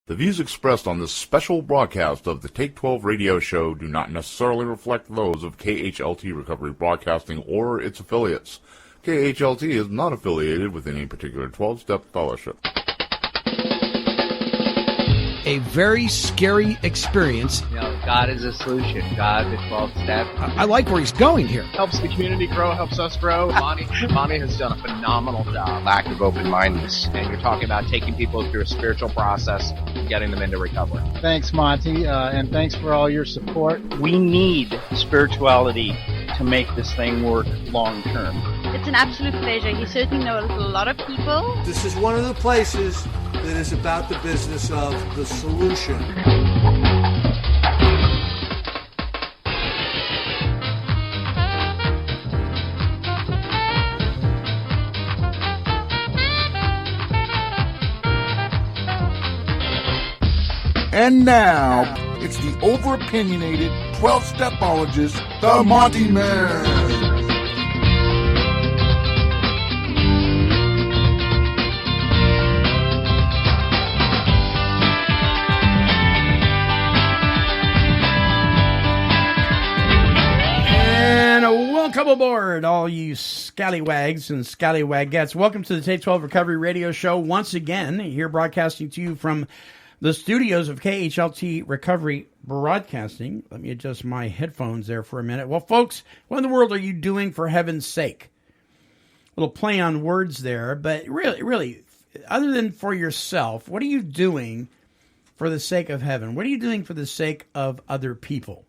The views expressed on this special broadcast of the Take 12 radio show do not necessarily reflect those of KHLT Recovery Broadcasting or its affiliates. KHLT is not affiliated with any particular 12-step fellowship. A very scary experience. You know, God is a solution. God, the 12 step. I like where he's going here. Helps the community grow, helps us grow. Monty has done a phenomenal job. Lack of open-mindedness. And you're talking about taking people through a spiritual process and getting them into recovery. Thanks, Monty, and thanks for all your support. We need spirituality to make this thing work long term. It's an absolute pleasure. He certainly knows a lot of people. This is one of the places that is about the business of the solution. And now, it's the over-opinionated 12-stepologist, the Monty Man. Welcome aboard, all you scallywags and scallywaggettes. Welcome to the Take 12 Recovery Radio Show once again. Here broadcasting to you from the studios of KHLT Recovery Broadcasting. Let me adjust my headphones there for a minute. Well, folks, what in the world are you doing for heaven's sake? A little play on words there, but really, other than for yourself, what are you doing for the sake of heaven? What are you doing for the sake of other people?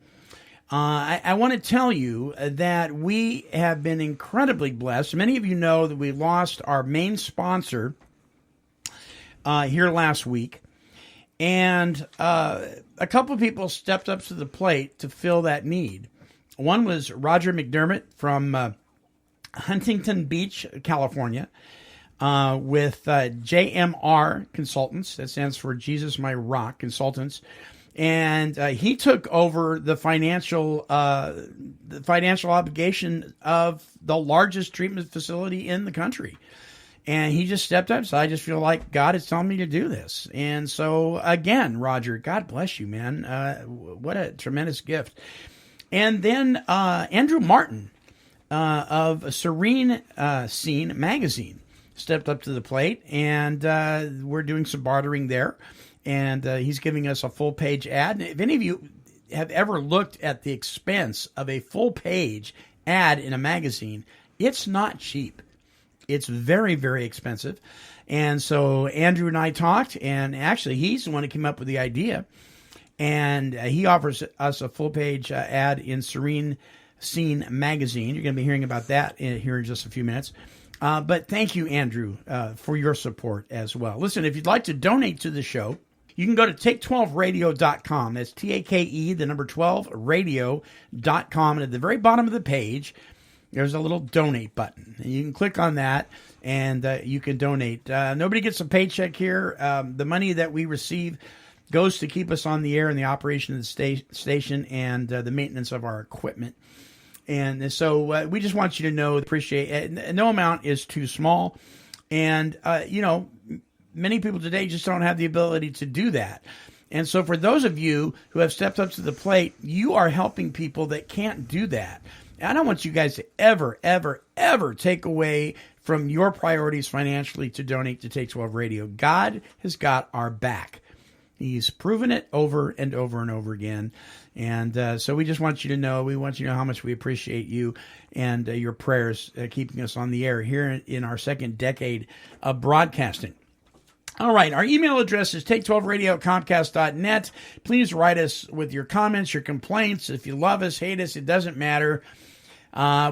I want to tell you that we have been incredibly blessed. Many of you know that we lost our main sponsor here last week. And a couple of people stepped up to the plate to fill that need. One was Roger McDermott from Huntington Beach, California, with JMR Consultants. That stands for Jesus My Rock Consultants. And he took over the financial obligation of the largest treatment facility in the country. And he just stepped up. So I just feel like God is telling me to do this. And so, again, Roger, God bless you, man. What a tremendous gift. And then Andrew Martin of Serene Scene Magazine stepped up to the plate. And we're doing some bartering there. And he's giving us a full-page ad. And if any of you have ever looked at the expense of a full-page ad in a magazine, it's not cheap. It's very, very expensive. And so Andrew and I talked, and actually he's the one who came up with the idea. And he offers us a full-page ad in Serene Scene Magazine. You're going to be hearing about that here in just a few minutes. But thank you, Andrew, for your support as well. Listen, if you'd like to donate to the show, you can go to take12radio.com. That's T-A-K-E, the number 12, radio.com. And at the very bottom of the page, there's a little donate button. And you can click on that, and you can donate. Nobody gets a paycheck here. The money that we receive goes to keep us on the air and the operation of the station and the maintenance of our equipment. And so we just want you to know, appreciate it. No amount is too small. And, many people today just don't have the ability to do that. And so for those of you who have stepped up to the plate, you are helping people that can't do that. And I don't want you guys to ever, ever, ever take away from your priorities financially to donate to Take 12 Radio. God has got our back. He's proven it over and over and over again. And so we just want you to know, how much we appreciate you and your prayers keeping us on the air here in our second decade of broadcasting. All right, our email address is take12radio@comcast.net. Please write us with your comments, your complaints. If you love us, hate us, it doesn't matter.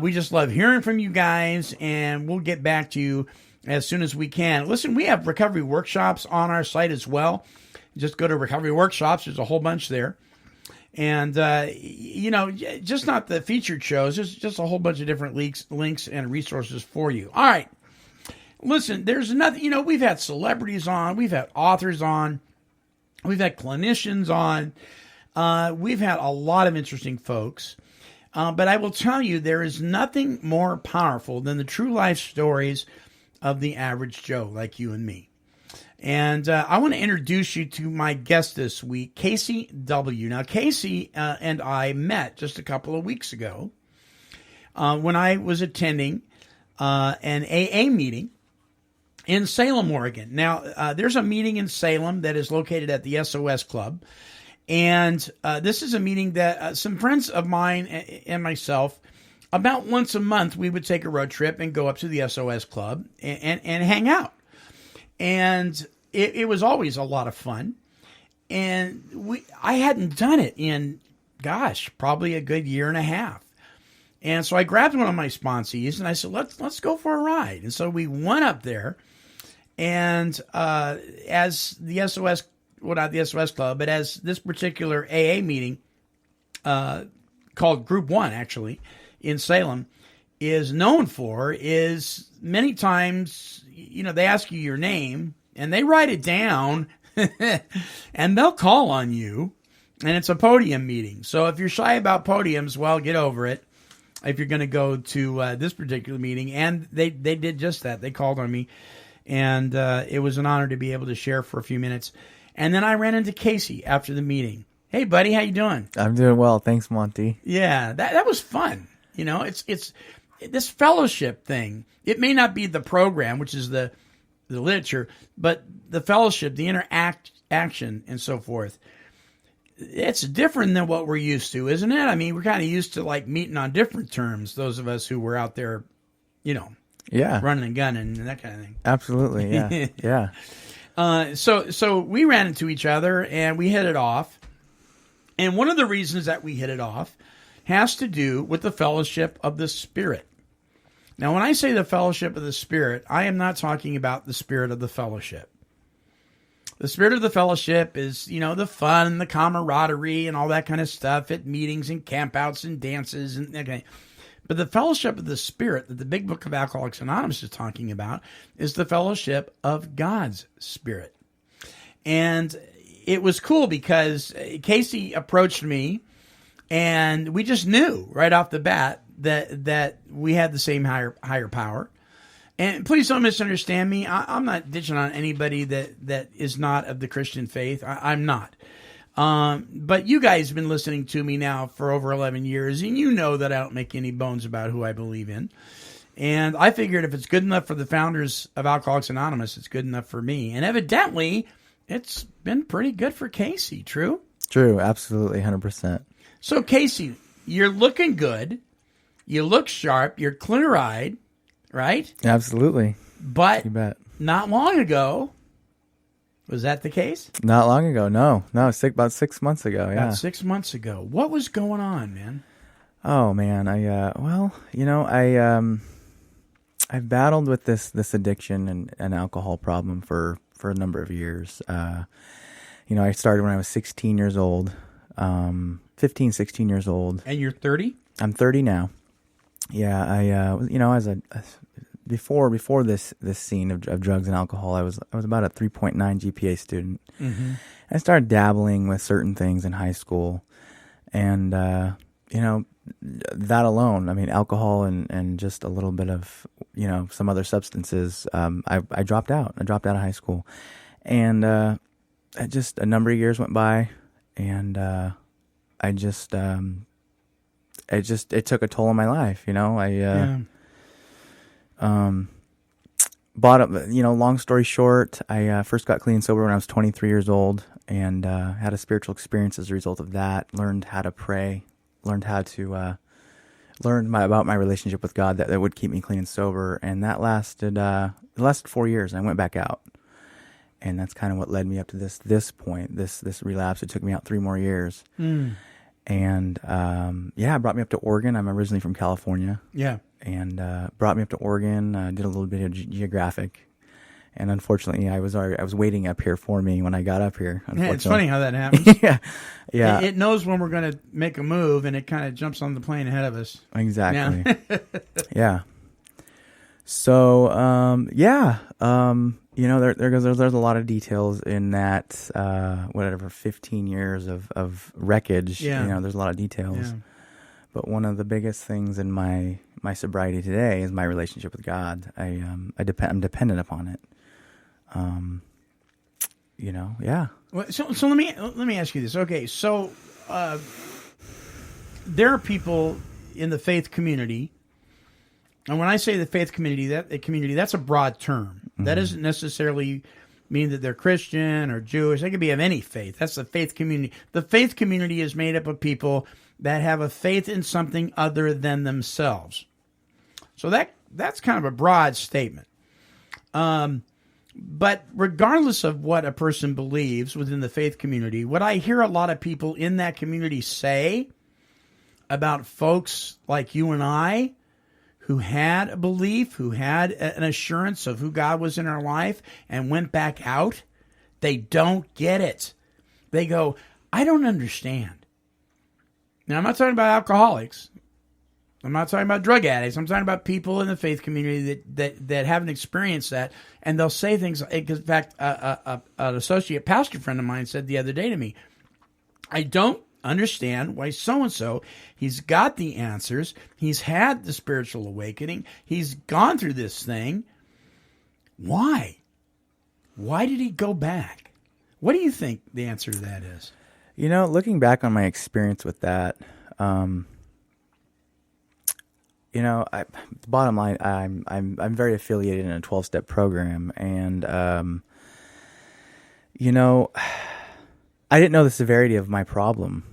We just love hearing from you guys, and we'll get back to you as soon as we can. Listen, we have recovery workshops on our site as well. Just go to Recovery Workshops. There's a whole bunch there. And, just not the featured shows, just a whole bunch of different links and resources for you. All right. Listen, there's nothing, we've had celebrities on, we've had authors on, we've had clinicians on, we've had a lot of interesting folks. But I will tell you, there is nothing more powerful than the true life stories of the average Joe like you and me. And I want to introduce you to my guest this week, Casey W. Now, Casey and I met just a couple of weeks ago when I was attending an AA meeting in Salem, Oregon. Now, there's a meeting in Salem that is located at the SOS Club. And this is a meeting that some friends of mine and myself, about once a month, we would take a road trip and go up to the SOS Club and hang out. And it was always a lot of fun. And I hadn't done it in, probably a good year and a half. And so I grabbed one of my sponsees and I said, let's go for a ride. And so we went up there. And as the SOS, well, not the SOS Club, but as this particular AA meeting, called Group 1, actually, in Salem, is known for, is many times, they ask you your name, and they write it down, and they'll call on you, and it's a podium meeting. So if you're shy about podiums, well, get over it if you're going to go to this particular meeting. And they did just that. They called on me, and it was an honor to be able to share for a few minutes. And then I ran into Casey after the meeting. Hey, buddy, how you doing? I'm doing well. Thanks, Monty. Yeah, that was fun. It's this fellowship thing. It may not be the program, which is the literature, but the fellowship, the interaction, and so forth. It's different than what we're used to, isn't it? I mean, we're kind of used to like meeting on different terms, those of us who were out there, yeah, running and gunning and that kind of thing. Absolutely, yeah, yeah. So we ran into each other and we hit it off. And one of the reasons that we hit it off has to do with the fellowship of the Spirit. Now, when I say the fellowship of the Spirit, I am not talking about the spirit of the fellowship. The spirit of the fellowship is, the fun and the camaraderie and all that kind of stuff at meetings and campouts and dances. But the fellowship of the Spirit that the Big Book of Alcoholics Anonymous is talking about is the fellowship of God's Spirit. And it was cool because Casey approached me and we just knew right off the bat that we had the same higher power. And please don't misunderstand me. I'm not ditching on anybody that is not of the Christian faith. I'm not. But you guys have been listening to me now for over 11 years, and you know that I don't make any bones about who I believe in. And I figured if it's good enough for the founders of Alcoholics Anonymous, it's good enough for me. And evidently, it's been pretty good for Casey, true? True, absolutely, 100%. So, Casey, you're looking good. You look sharp. You're clear-eyed, right? Absolutely. But you bet. Not long ago, was that the case? Not long ago, no. About 6 months ago, yeah. About 6 months ago. What was going on, man? Oh, man, I've battled with this addiction and alcohol problem for a number of years. I started when I was 16 years old, 15, 16 years old. And you're 30? I'm 30 now. Yeah, before this scene of drugs and alcohol, I was about a 3.9 GPA student. Mm-hmm. I started dabbling with certain things in high school, and that alone, I mean, alcohol and just a little bit of some other substances. I dropped out. I dropped out of high school, and just a number of years went by, and it took a toll on my life. Bought up, long story short, I first got clean and sober when I was 23 years old, and had a spiritual experience as a result of that. Learned how to pray, learned how to about my relationship with God that would keep me clean and sober, and that lasted 4 years. And I went back out, and that's kind of what led me up to this point, this relapse. It took me out 3 more years. And it brought me up to Oregon. I'm originally from California. Yeah. And brought me up to Oregon. Did a little bit of geographic, and unfortunately, I was waiting up here for me when I got up here. Yeah, it's funny how that happens. yeah. It knows when we're going to make a move, and it kind of jumps on the plane ahead of us. Exactly. Yeah. So there's a lot of details in that 15 years of wreckage. Yeah. There's a lot of details. Yeah. But one of the biggest things in my sobriety today is my relationship with God. I'm dependent upon it. Yeah. Well, so let me ask you this. Okay, so there are people in the faith community, and when I say the faith community, that's a broad term. That doesn't necessarily mean that they're Christian or Jewish. They could be of any faith. That's the faith community. The faith community is made up of people that have a faith in something other than themselves. So that's kind of a broad statement. But regardless of what a person believes within the faith community, what I hear a lot of people in that community say about folks like you and I who had a belief, who had an assurance of who God was in our life and went back out, they don't get it. They go, I don't understand. Now, I'm not talking about alcoholics. I'm not talking about drug addicts. I'm talking about people in the faith community that haven't experienced that. And they'll say things. In fact, an associate pastor friend of mine said the other day to me, I don't understand why so-and-so, he's got the answers. He's had the spiritual awakening. He's gone through this thing. Why? Why did he go back? What do you think the answer to that is? Looking back on my experience with that, the bottom line, I'm very affiliated in a 12-step program, and I didn't know the severity of my problem.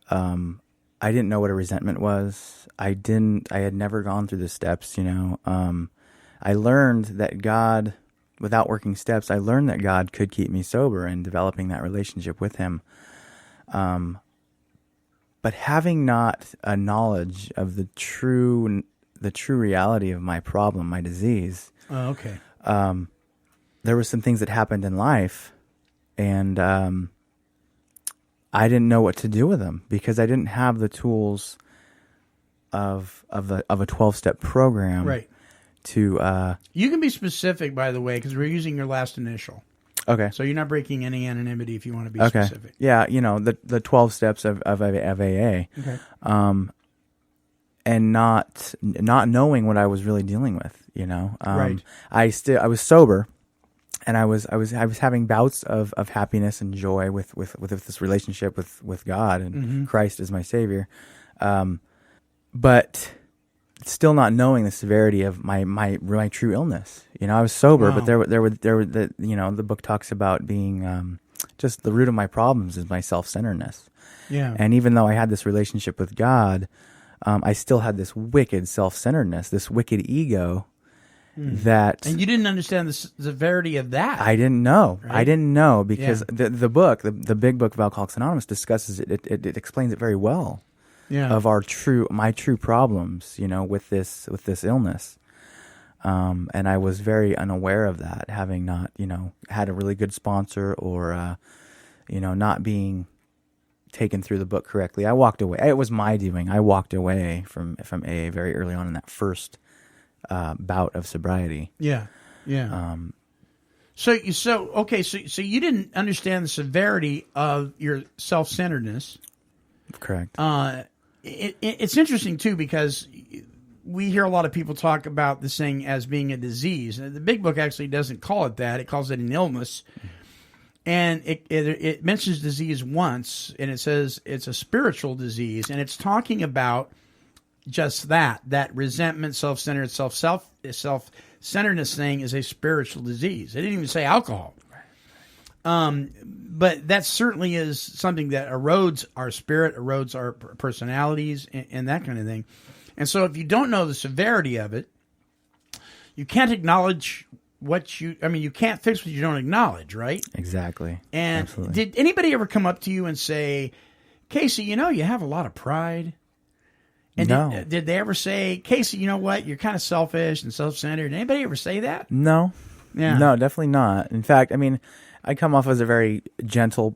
I didn't know what a resentment was. I had never gone through the steps. I learned that God, without working steps, I learned that God could keep me sober and developing that relationship with Him. But having not a knowledge of the true reality of my problem, my disease. Oh, okay. There were some things that happened in life, and I didn't know what to do with them because I didn't have the tools of a 12-step program. Right. To you can be specific, by the way, because we're using your last initial. Okay. So you're not breaking any anonymity if you want to be okay. specific. Yeah, the 12 steps of AA. Okay. And not knowing what I was really dealing with, Right. I was sober, and I was having bouts of happiness and joy with this relationship with God and Christ as my Savior, but still not knowing the severity of my true illness. I was sober, wow. But there were the book talks about being just the root of my problems is my self-centeredness. Yeah. And even though I had this relationship with God, I still had this wicked self-centeredness, this wicked ego that... And you didn't understand the severity of that. I didn't know. Right? I didn't know because the book, the big book of Alcoholics Anonymous discusses it. It explains it very well. Yeah. Of my true problems, with this illness. And I was very unaware of that, having not, had a really good sponsor or, not being taken through the book correctly. I walked away. It was my doing. I walked away from AA very early on in that first bout of sobriety. Yeah, yeah. So you didn't understand the severity of your self-centeredness. Correct. It's interesting too because we hear a lot of people talk about this thing as being a disease. The big book actually doesn't call it that; it calls it an illness. And it mentions disease once, and it says it's a spiritual disease, and it's talking about just that resentment, self-centered, self-centeredness thing is a spiritual disease. It didn't even say alcohol. But that certainly is something that erodes our spirit, erodes our personalities, and that kind of thing. And so if you don't know the severity of it, you can't acknowledge you can't fix what you don't acknowledge, right? Exactly. And absolutely. Did anybody ever come up to you and say, Casey, you have a lot of pride? And no. Did they ever say, Casey, you know what? You're kind of selfish and self-centered. Did anybody ever say that? No. Yeah. No, definitely not. In fact, I come off as a very gentle,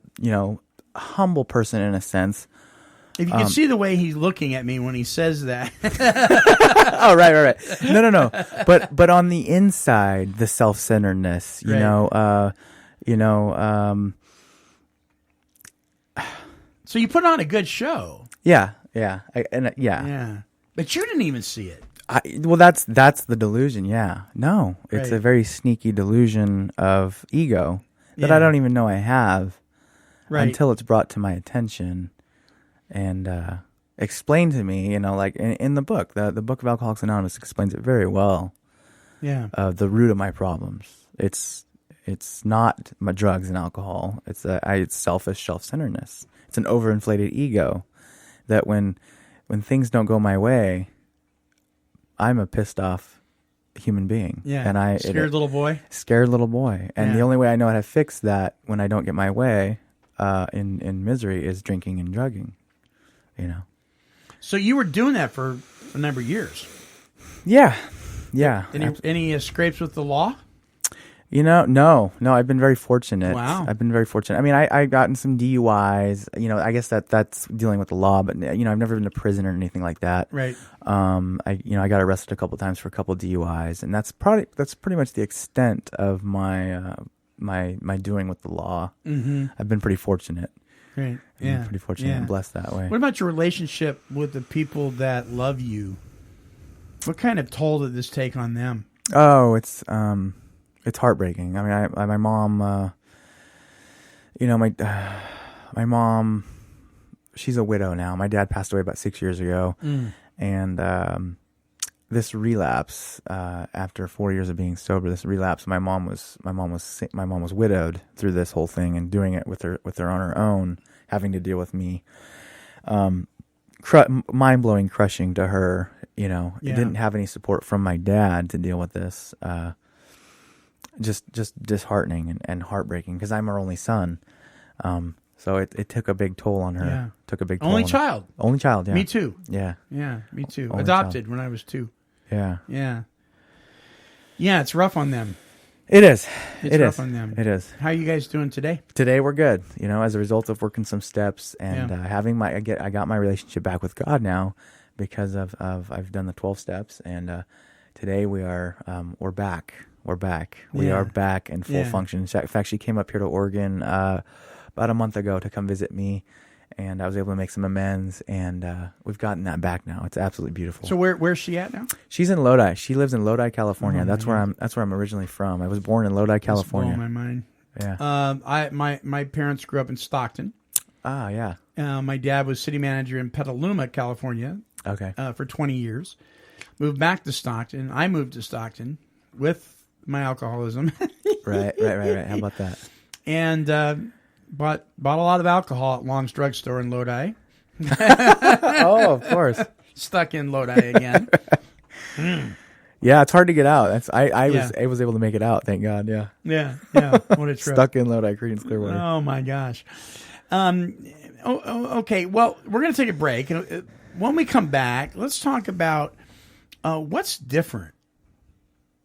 humble person in a sense. If you can see the way he's looking at me when he says that. Oh, right. No. But on the inside, the self-centeredness, right. So you put on a good show. Yeah. Yeah. But you didn't even see it. That's the delusion. Yeah. No, it's right. a very sneaky delusion of ego. that I don't even know I have Right. until it's brought to my attention and explained to me, like in the book. The book of Alcoholics Anonymous explains it very well. Yeah. The root of my problems. It's not my drugs and alcohol. It's selfish self-centeredness. It's an overinflated ego that when things don't go my way, I'm a pissed off human being. Yeah. And scared little boy. Scared little boy. And the only way I know how to fix that when I don't get my way in misery is drinking and drugging. So you were doing that for a number of years. Yeah. Any scrapes with the law? No. I've been very fortunate. Wow. I've been very fortunate. I mean, I gotten some DUIs. I guess that's dealing with the law, but I've never been to prison or anything like that. Right. I got arrested a couple times for a couple DUIs, and that's pretty much the extent of my my doing with the law. Mm-hmm. I've been pretty fortunate. Right. I've been pretty fortunate and blessed that way. What about your relationship with the people that love you? What kind of toll did this take on them? Oh, it's heartbreaking. I mean, my mom, my mom, she's a widow now. My dad passed away about 6 years ago, and this relapse after 4 years of being sober, my mom was widowed through this whole thing and doing it with her on her own, having to deal with me. Mind-blowing, crushing to her. Didn't have any support from my dad to deal with this. Just disheartening and heartbreaking because I'm her only son. So it took a big toll on her. Yeah. Took a big toll. Only child. Only child. Yeah. Me too. Yeah. Yeah. Me too. Only Adopted child. when I was 2. Yeah. Yeah. Yeah. It's rough on them. It is. It's rough on them. It is. How are you guys doing today? Today we're good. As a result of working some steps and having I got my relationship back with God now because of I've done the 12 steps and today we're back. We're back. We are back in full function. In fact, she came up here to Oregon about a month ago to come visit me, and I was able to make some amends, and we've gotten that back now. It's absolutely beautiful. So where's she at now? She's in Lodi. She lives in Lodi, California. That's where I'm originally from. I was born in Lodi, California. That's blowing my mind. Yeah. My parents grew up in Stockton. Ah, yeah. My dad was city manager in Petaluma, California. Okay. For 20 years. Moved back to Stockton. I moved to Stockton with my alcoholism. Right. How about that? And bought a lot of alcohol at Long's Drugstore in Lodi. Oh, of course. Stuck in Lodi again. Yeah, it's hard to get out. I was able to make it out, thank God. Yeah. Yeah. What a trip. Stuck in Lodi, Creedence Clearwater. Oh my gosh. Okay. Well, we're going to take a break, and when we come back, let's talk about what's different.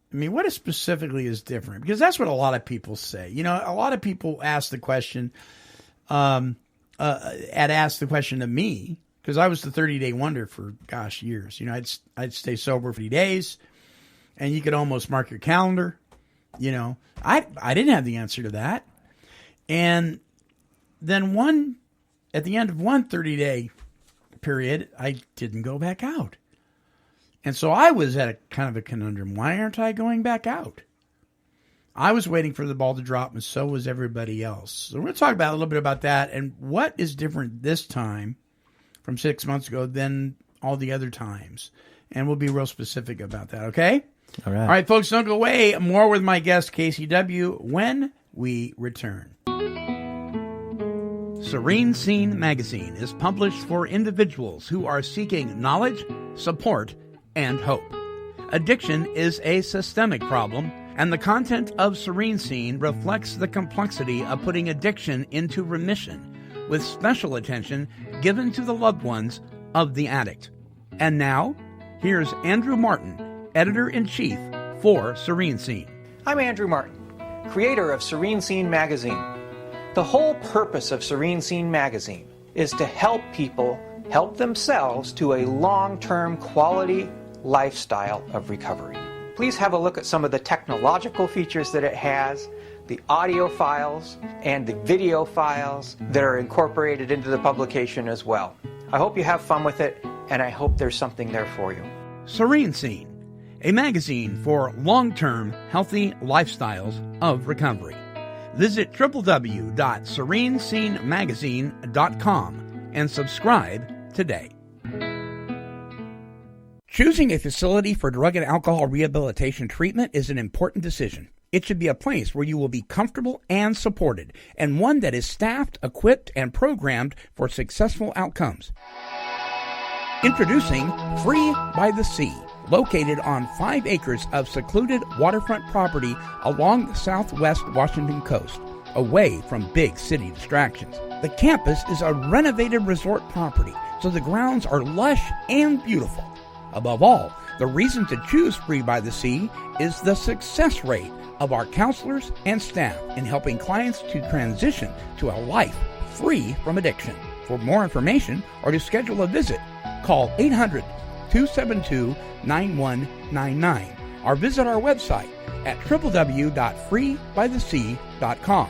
I mean, what specifically is different? Because that's what a lot of people say. A lot of people ask the question, asked the question to me, because I was the 30-day wonder for, years. I'd stay sober for 30 days, and you could almost mark your calendar. I didn't have the answer to that. And then at the end of one 30-day period, I didn't go back out. And so I was at a kind of a conundrum. Why aren't I going back out? I was waiting for the ball to drop, and so was everybody else. So we're going to talk about a little bit about that and what is different this time from 6 months ago than all the other times. And we'll be real specific about that, okay? All right. All right, folks, don't go away. More with my guest, KCW, when we return. Serene Scene Magazine is published for individuals who are seeking knowledge, support, and hope. Addiction is a systemic problem, and the content of Serene Scene reflects the complexity of putting addiction into remission, with special attention given to the loved ones of the addict. And now, here's Andrew Martin, Editor-in-Chief for Serene Scene. I'm Andrew Martin, creator of Serene Scene Magazine. The whole purpose of Serene Scene Magazine is to help people help themselves to a long-term quality lifestyle of recovery. Please have a look at some of the technological features that it has, the audio files and the video files that are incorporated into the publication as well. I hope you have fun with it, and I hope there's something there for you. Serene Scene, a magazine for long-term healthy lifestyles of recovery. Visit www.serenescenemagazine.com and subscribe today. Choosing a facility for drug and alcohol rehabilitation treatment is an important decision. It should be a place where you will be comfortable and supported, and one that is staffed, equipped, and programmed for successful outcomes. Introducing Free by the Sea, located on 5 acres of secluded waterfront property along the southwest Washington coast, away from big city distractions. The campus is a renovated resort property, so the grounds are lush and beautiful. Above all, the reason to choose Free by the Sea is the success rate of our counselors and staff in helping clients to transition to a life free from addiction. For more information or to schedule a visit, call 800-272-9199 or visit our website at www.freebythesea.com.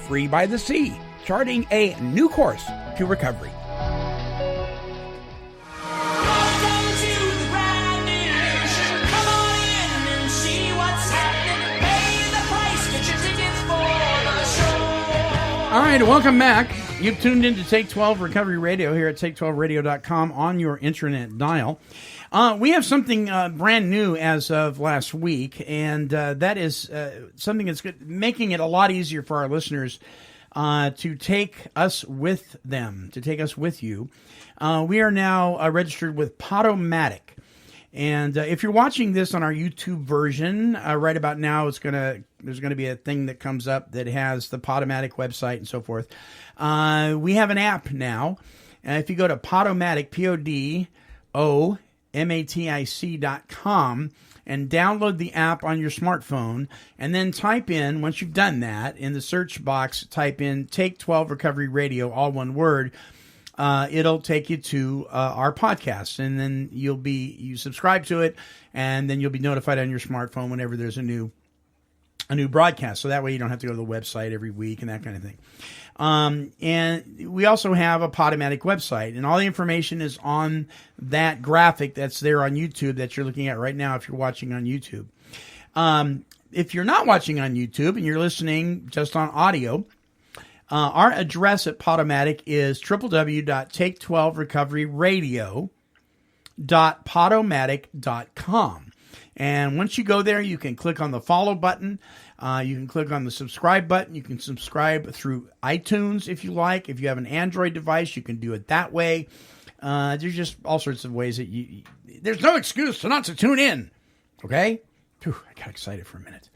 Free by the Sea, charting a new course to recovery. All right, welcome back. You've tuned in to Take 12 Recovery Radio here at take12radio.com on your internet dial. We have something brand new as of last week, and that is something that's making it a lot easier for our listeners to take us with them, to take us with you. We are now registered with Podomatic. And if you're watching this on our YouTube version, right about now, there's going to be a thing that comes up that has the Podomatic website and so forth. We have an app now. If you go to Podomatic, PODOMATIC.com, and download the app on your smartphone, and then type in, once you've done that, in the search box, type in Take 12 Recovery Radio, all one word. It'll take you to our podcast, and then you subscribe to it, and then you'll be notified on your smartphone whenever there's a new broadcast. So that way you don't have to go to the website every week and that kind of thing. And we also have a Podomatic website, and all the information is on that graphic that's there on YouTube that you're looking at right now if you're watching on YouTube. If you're not watching on YouTube and you're listening just on audio, our address at Podomatic is www.take12recoveryradio.podomatic.com. And once you go there, you can click on the follow button. You can click on the subscribe button. You can subscribe through iTunes if you like. If you have an Android device, you can do it that way. There's just all sorts of ways that there's no excuse to not to tune in. Okay? Whew, I got excited for a minute.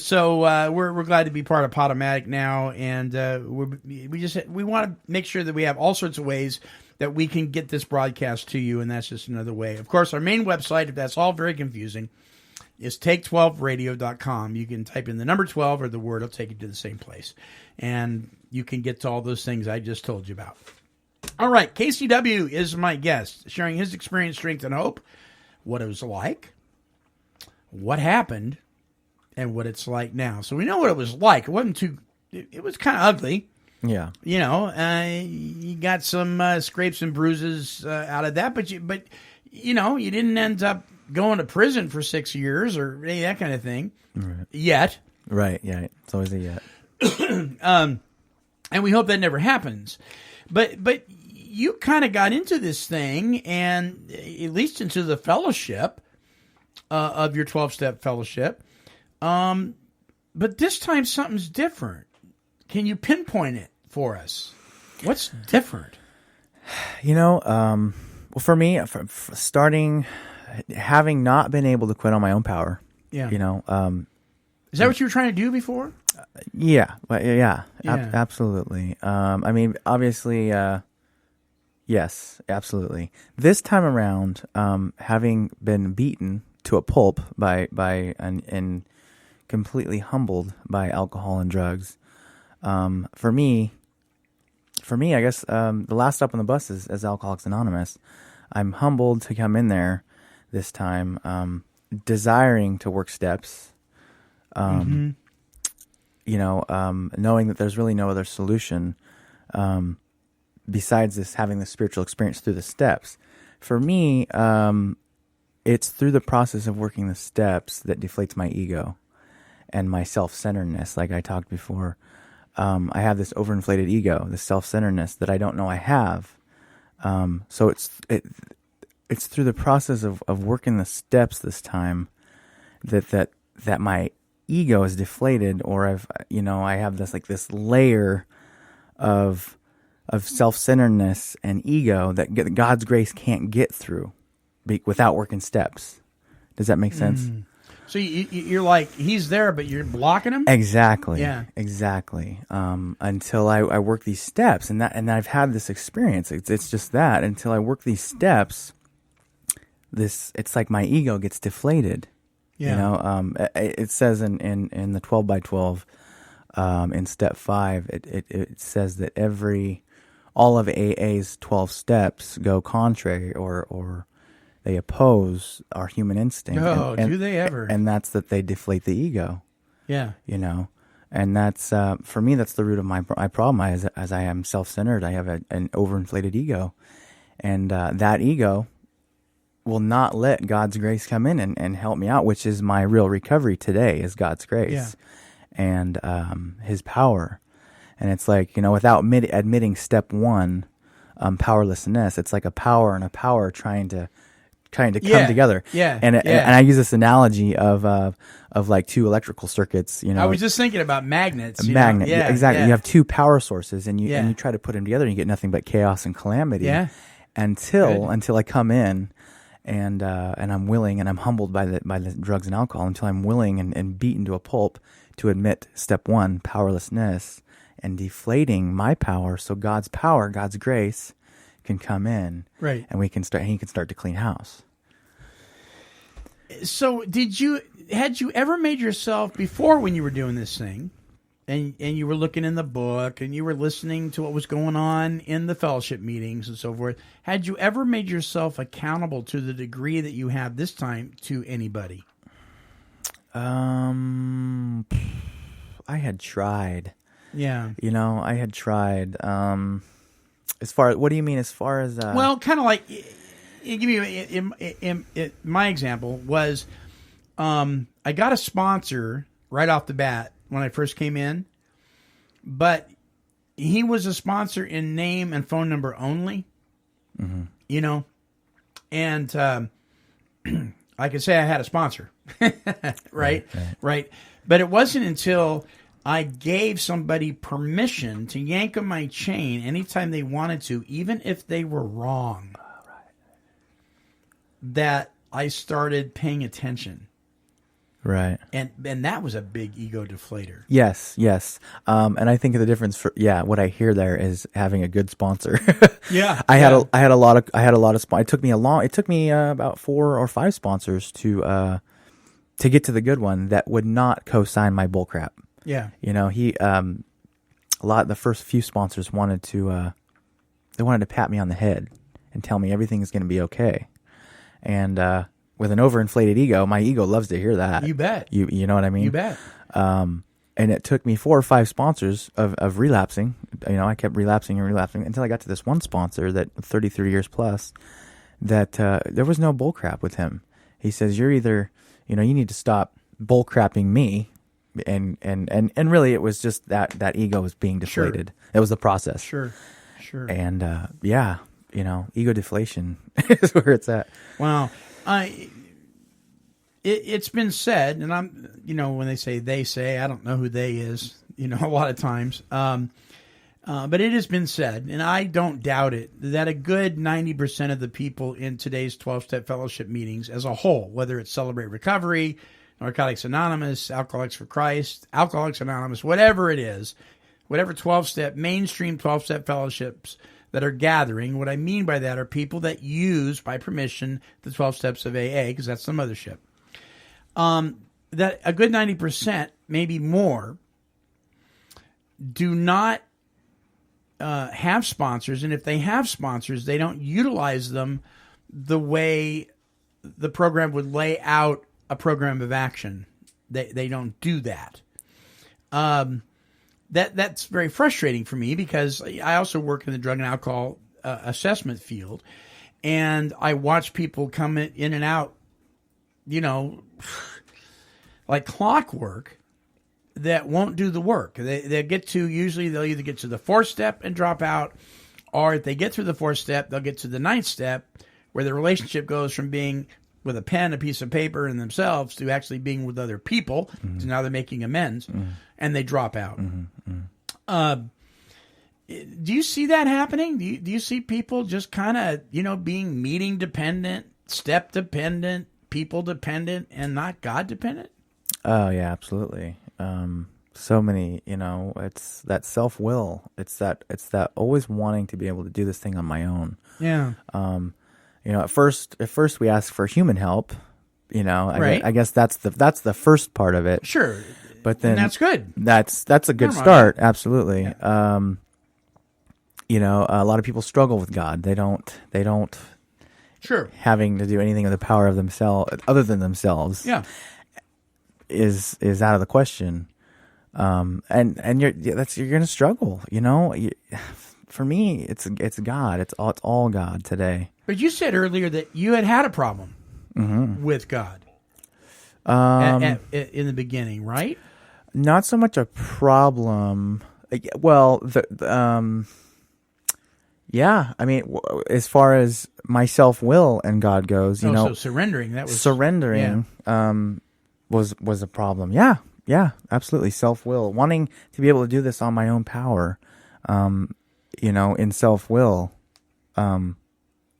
So we're glad to be part of Podomatic now, and we want to make sure that we have all sorts of ways that we can get this broadcast to you, and that's just another way. Of course, our main website, if that's all very confusing, is take12radio.com. You can type in the number 12 or the word, it'll take you to the same place, and you can get to all those things I just told you about. All right, KCW is my guest, sharing his experience, strength, and hope, what it was like, what happened, and what it's like now. So we know what it was like. It wasn't too, it was kind of ugly. Yeah. You know, you got some scrapes and bruises out of that, but you didn't end up going to prison for 6 years or any of that kind of thing. Right. Yet. Right, yeah. It's always a yet. And we hope that never happens. But you kind of got into this thing, and at least into the fellowship of your 12-step fellowship. But this time something's different. Can you pinpoint it for us? What's different? Well, for me, starting, having not been able to quit on my own power. Yeah. Is that what you were trying to do before? Yeah. Absolutely. I mean, obviously, yes, absolutely. This time around, having been beaten to a pulp and completely humbled by alcohol and drugs, for me, I guess the last stop on the bus is Alcoholics Anonymous. I'm humbled to come in there this time, desiring to work steps, knowing that there's really no other solution besides having this spiritual experience through the steps. For me, it's through the process of working the steps that deflates my ego. and my self-centeredness, like I talked before. I have this overinflated ego, this self-centeredness that I don't know I have. So it's through the process of working the steps this time that my ego is deflated, or I have this layer of self-centeredness and ego that God's grace can't get through without working steps. Does that make sense? So you're like, he's there, but you're blocking him? Exactly. Yeah. Exactly. Until I work these steps, and I've had this experience. It's just that until I work these steps, it's like my ego gets deflated. Yeah. It says in the 12 by 12, in step 5, it says that all of AA's 12 steps go contrary or they oppose our human instinct. Oh, do they ever? And that's that they deflate the ego. Yeah. And that's, for me, that's the root of my problem. As I am self-centered, I have an overinflated ego. And that ego will not let God's grace come in and help me out, which is my real recovery today, is God's grace and his power. And it's like, without admitting step 1, powerlessness, it's like a power and a power trying to come together. Yeah. And I use this analogy of like two electrical circuits, I was just thinking about magnets. Magnet. Yeah, exactly. yeah. You have two power sources and you try to put them together and you get nothing but chaos and calamity. Yeah. Until I come in and I'm willing and I'm humbled by the drugs and alcohol, until I'm willing and beaten to a pulp to admit step 1, powerlessness, and deflating my power so God's power, God's grace can come in. Right. And he can start to clean house. So had you ever made yourself, before when you were doing this thing, and you were looking in the book and you were listening to what was going on in the fellowship meetings and so forth, had you ever made yourself accountable to the degree that you have this time to anybody? I had tried. Yeah. I had tried. As far as, what do you mean as far as... Well, kind of like, give you my example was, I got a sponsor right off the bat when I first came in, but he was a sponsor in name and phone number only, and I could say I had a sponsor, right? But it wasn't until I gave somebody permission to yank on my chain anytime they wanted to, even if they were wrong, that I started paying attention. Right. And that was a big ego deflator. Yes. And I think the difference what I hear there is having a good sponsor. Yeah. I had a lot of it took me about 4 or 5 sponsors to get to the good one that would not co-sign my bullcrap. Yeah. The first few sponsors wanted to pat me on the head and tell me everything is going to be okay. And with an overinflated ego, my ego loves to hear that. You bet. You know what I mean? You bet. And it took me 4 or 5 sponsors of relapsing. I kept relapsing until I got to this one sponsor that 33 years plus that there was no bullcrap with him. He says, you're either, you need to stop bullcrapping me. And really it was just that ego was being deflated. Sure. It was the process. Sure. And ego deflation is where it's at. Wow. It's been said, and I'm, when they say, I don't know who they is, a lot of times. But it has been said, and I don't doubt it, that a good 90% of the people in today's 12-step fellowship meetings as a whole, whether it's Celebrate Recovery, Narcotics Anonymous, Alcoholics for Christ, Alcoholics Anonymous, whatever it is, whatever 12-step, mainstream 12-step fellowships that are gathering, what I mean by that are people that use, by permission, the 12 steps of AA, because that's the mothership. That a good 90%, maybe more, do not have sponsors, and if they have sponsors, they don't utilize them the way the program would lay out a program of action. They don't do that. That's very frustrating for me because I also work in the drug and alcohol assessment field, and I watch people come in and out, like clockwork, that won't do the work. Usually they'll either get to the 4th step and drop out, or if they get through the 4th step, they'll get to the 9th step, where the relationship goes from being with a pen, a piece of paper, and themselves to actually being with other people. So now they're making amends, and they drop out. Do you see that happening? Do you see people just kind of, being meeting dependent, step dependent, people dependent, and not God dependent? Oh yeah, absolutely. So many, it's that self-will. It's that always wanting to be able to do this thing on my own. Yeah. At first we ask for human help. Right. I guess that's the first part of it. Sure. But then and that's good. That's a good start. Absolutely. Yeah. A lot of people struggle with God. They don't. Sure. Having to do anything with the power of themselves, other than themselves. Yeah. Is out of the question. And you're going to struggle. For me, it's God. It's all God today. But you said earlier that you had a problem with God in the beginning, right? Not so much a problem. Well, yeah. I mean, as far as my self-will and God goes, so surrendering. That was surrendering. Was a problem. Yeah, absolutely. Self-will, wanting to be able to do this on my own power, in self-will,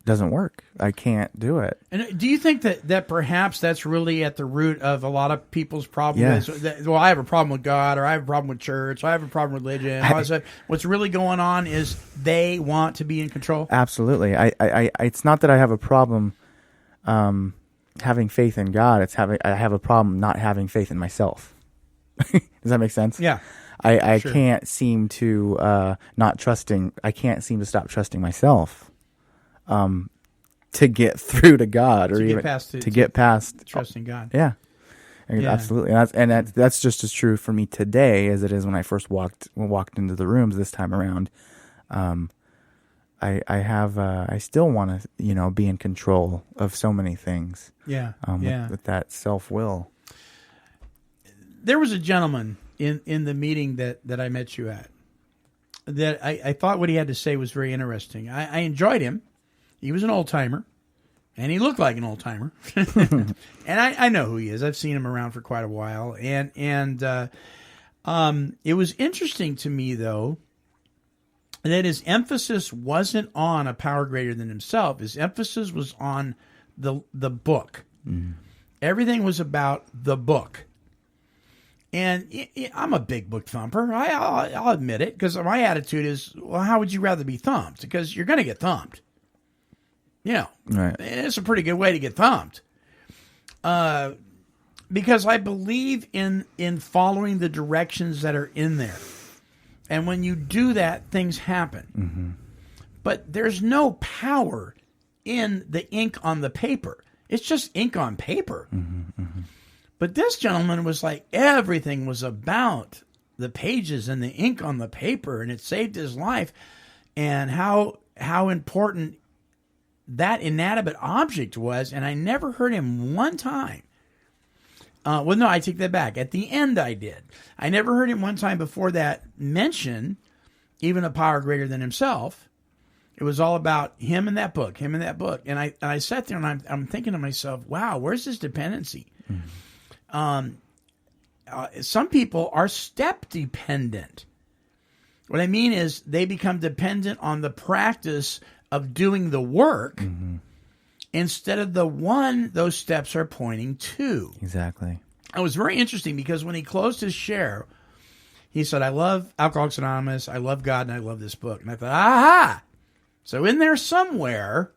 doesn't work. I can't do it. And do you think that perhaps that's really at the root of a lot of people's problem? Yes. I have a problem with God, or I have a problem with church, or I have a problem with religion. What's really going on is they want to be in control. Absolutely. I it's not that I have a problem having faith in God. I have a problem not having faith in myself. Does that make sense? Yeah. I Sure. can't seem to I can't seem to stop trusting myself to get through to God, or even to get past trusting God. Yeah. Absolutely. And that's just as true for me today as it is when I first walked into the rooms this time around. I still want to, be in control of so many things. Yeah. With that self-will. There was a gentleman in the meeting that I met you at that I thought what he had to say was very interesting. I enjoyed him. He was an old-timer, and he looked like an old-timer. And I know who he is. I've seen him around for quite a while. And it was interesting to me, though, that his emphasis wasn't on a power greater than himself. His emphasis was on the book. Mm. Everything was about the book. And I'm a big book thumper. I'll admit it, because my attitude is, well, how would you rather be thumped? Because you're going to get thumped. Right. It's a pretty good way to get thumped. Because I believe in following the directions that are in there. And when you do that, things happen. Mm-hmm. But there's no power in the ink on the paper. It's just ink on paper. Mm-hmm, mm-hmm. But this gentleman was like, everything was about the pages and the ink on the paper, and it saved his life. And how important that inanimate object was. And I never heard him one time. Well, no, I take that back. At the end, I did. I never heard him one time before that mention even a power greater than himself. It was all about him and that book, him and that book. And I sat there and I'm thinking to myself, wow, where's his dependency? Mm-hmm. Some people are step dependent. What I mean is they become dependent on the practice of doing the work, mm-hmm, instead of the one those steps are pointing to. Exactly. It was very interesting because when he closed his share, he said, I love Alcoholics Anonymous, I love God, and I love this book. And I thought, aha! So in there somewhere,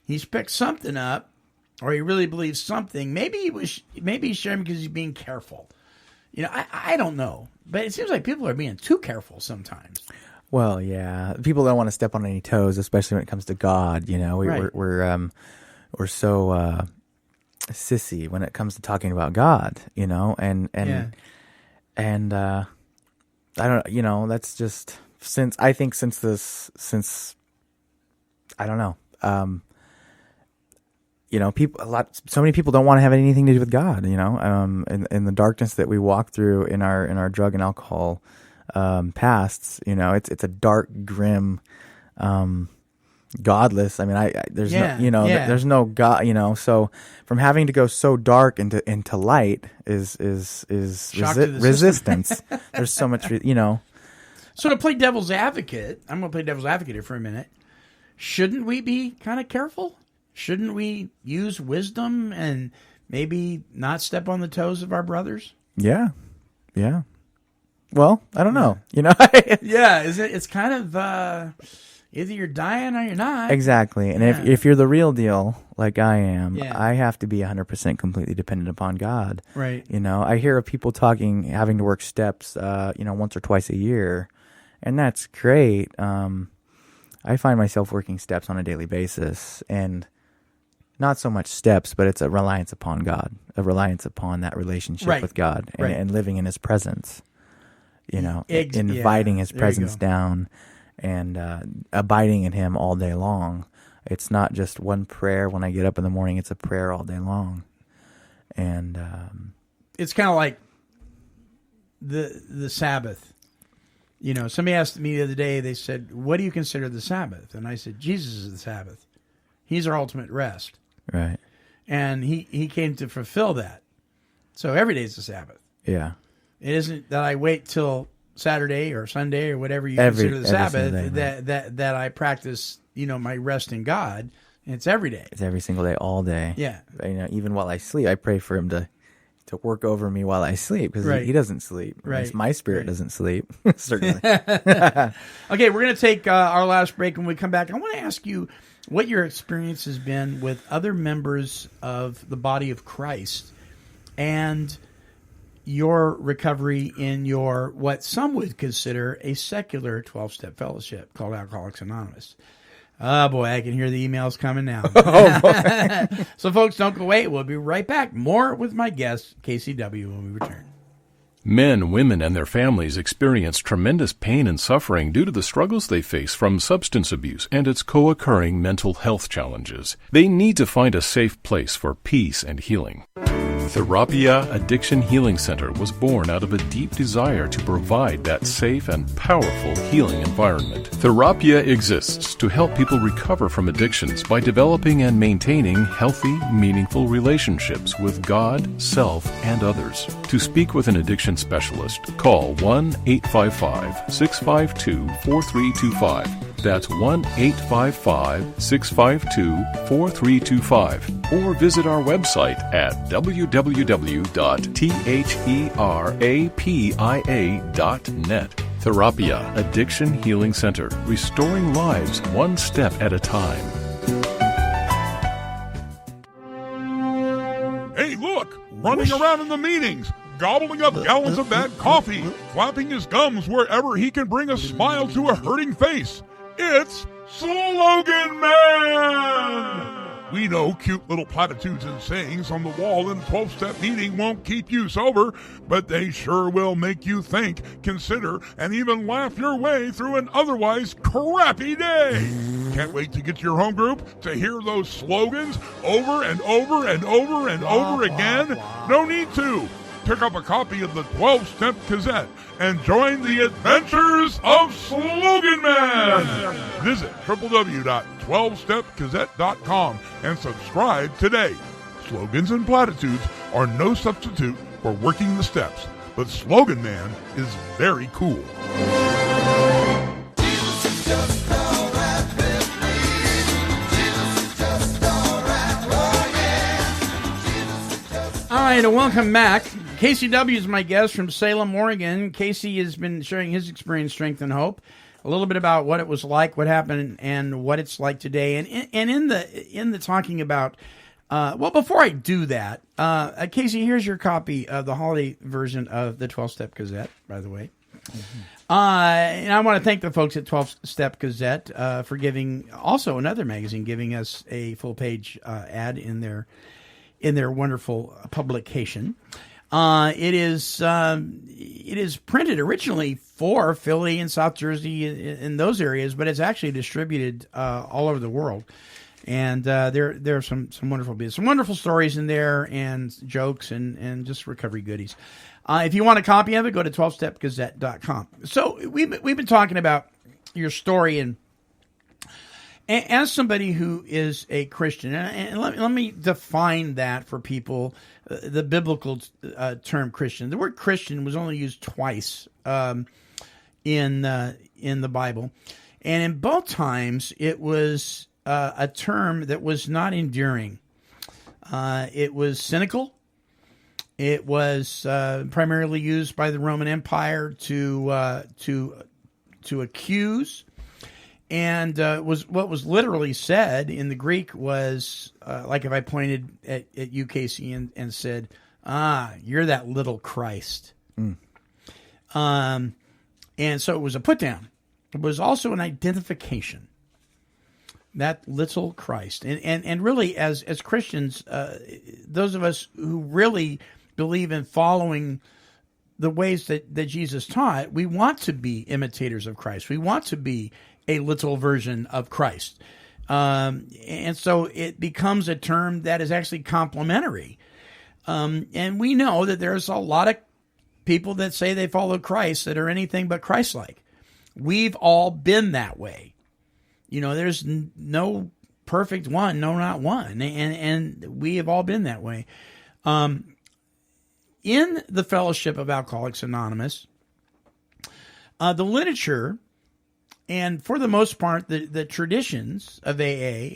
he's picked something up, or he really believes something. Maybe he's sharing because he's being careful. I don't know. But it seems like people are being too careful sometimes. Well, yeah. People don't want to step on any toes, especially when it comes to God. Right. We're so sissy when it comes to talking about God. And I don't. That's just since I don't know. so many people don't want to have anything to do with God, in the darkness that we walk through in our drug and alcohol pasts, it's a dark, grim, godless. I mean, there's there's no God, so from having to go so dark into light is resistance. There's so much, So to play devil's advocate, I'm going to play devil's advocate here for a minute. Shouldn't we be kind of careful? Shouldn't we use wisdom and maybe not step on the toes of our brothers? Yeah. Yeah. Well, I don't know, Yeah, it's kind of either you're dying or you're not. Exactly. And if you're the real deal, like I am, I have to be 100% completely dependent upon God. Right. I hear of people having to work steps, once or twice a year, and that's great. I find myself working steps on a daily basis, and not so much steps, but it's a reliance upon God, a reliance upon that relationship with God, and living in His presence. Inviting His presence down, and abiding in Him all day long. It's not just one prayer when I get up in the morning; it's a prayer all day long. And it's kind of like the Sabbath. Somebody asked me the other day. They said, "What do you consider the Sabbath?" And I said, "Jesus is the Sabbath. He's our ultimate rest." Right. And he came to fulfill that. So every day is the Sabbath. Yeah. It isn't that I wait till Saturday or Sunday or whatever you consider the Sabbath Sunday, that I practice, my rest in God. It's every day. It's every single day, all day. Yeah. Even while I sleep, I pray for Him to work over me while I sleep, because He doesn't sleep. Right. My spirit doesn't sleep, certainly. Okay, we're going to take our last break. When we come back, I want to ask you what your experience has been with other members of the body of Christ and your recovery in your, what some would consider a secular 12-step fellowship called Alcoholics Anonymous. Oh, boy, I can hear the emails coming now. So, folks, don't go away. We'll be right back. More with my guest, KCW, when we return. Men, women, and their families experience tremendous pain and suffering due to the struggles they face from substance abuse and its co-occurring mental health challenges. They need to find a safe place for peace and healing. Therapia Addiction Healing Center was born out of a deep desire to provide that safe and powerful healing environment. Therapia exists to help people recover from addictions by developing and maintaining healthy, meaningful relationships with God, self, and others. To speak with an addiction specialist, call 1-855-652-4325. That's 1-855-652-4325. Or visit our website at www.therapia.net. Therapia Addiction Healing Center, restoring lives one step at a time. Hey, look! Running around in the meetings, gobbling up gallons of bad coffee, flapping his gums wherever he can bring a smile to a hurting face. It's Slogan Man! We know cute little platitudes and sayings on the wall in a 12-step meeting won't keep you sober, but they sure will make you think, consider, and even laugh your way through an otherwise crappy day. Can't wait to get to your home group to hear those slogans over and over and over and over again? No need to. Pick up a copy of the 12-Step Gazette and join the adventures of Slogan Man. Visit www.12stepgazette.com and subscribe today. Slogans and platitudes are no substitute for working the steps, but Slogan Man is very cool. All right, and welcome back. KCW is my guest from Salem, Oregon. Casey has been sharing his experience, strength, and hope. A little bit about what it was like, what happened, and what it's like today. And in the talking about, before I do that, Casey, here's your copy of the holiday version of the 12-Step Gazette, by the way. Mm-hmm. And I want to thank the folks at 12-Step Gazette for giving, also another magazine, giving us a full-page ad in their wonderful publication. It is printed originally for Philly and South Jersey in those areas, but it's actually distributed all over the world. And there are some wonderful bits, some wonderful stories in there, and jokes and just recovery goodies. If you want a copy of it, go to 12stepgazette.com. So we've been talking about your story, and as somebody who is a Christian, and let me define that for people, the biblical term Christian. The word Christian was only used twice in the Bible, and in both times it was a term that was not enduring. It was cynical. It was primarily used by the Roman Empire to accuse. And what was literally said in the Greek was, like if I pointed at UKC and said, you're that little Christ. And so it was a put down. It was also an identification. That little Christ. And really, as Christians, those of us who really believe in following the ways that Jesus taught, we want to be imitators of Christ. We want to be a little version of Christ. And so it becomes a term that is actually complimentary. And we know that there's a lot of people that say they follow Christ that are anything but Christ-like. We've all been that way. There's no perfect one, no, not one. And we have all been that way. In the Fellowship of Alcoholics Anonymous, the literature, and for the most part, the traditions of AA